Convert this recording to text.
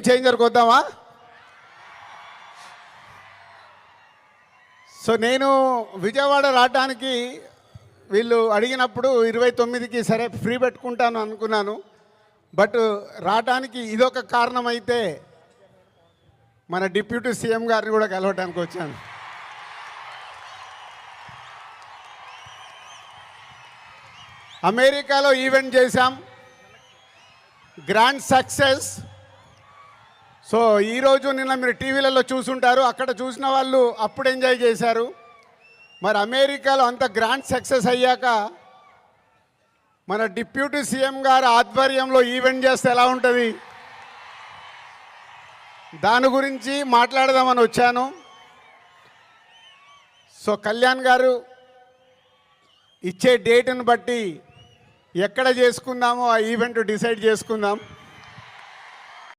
చేంజర్కి వద్దామా? So నేను విజయవాడ రావడానికి వీళ్ళు అడిగినప్పుడు 29కి సరే ఫ్రీ పెట్టుకుంటాను అనుకున్నాను. బట్ రావడానికి ఇదొక కారణం అయితే మన డిప్యూటీ సీఎం గారిని కూడా కలవడానికి వచ్చాను. అమెరికాలో ఈవెంట్ చేశాం, గ్రాండ్ సక్సెస్. సో ఈరోజు నిన్న మీరు టీవీలలో చూసుంటారు, అక్కడ చూసిన వాళ్ళు అప్పుడు ఎంజాయ్ చేశారు. మరి అమెరికాలో అంత గ్రాండ్ సక్సెస్ అయ్యాక మన డిప్యూటీ సీఎం గారు ఆధ్వర్యంలో ఈవెంట్ చేస్తే ఎలా ఉంటుంది, దాని గురించి మాట్లాడదామని వచ్చాను. సో కళ్యాణ్ గారు ఇచ్చే డేట్ని బట్టి ఎక్కడ చేసుకుందామో ఆ ఈవెంట్ డిసైడ్ చేసుకుందాం.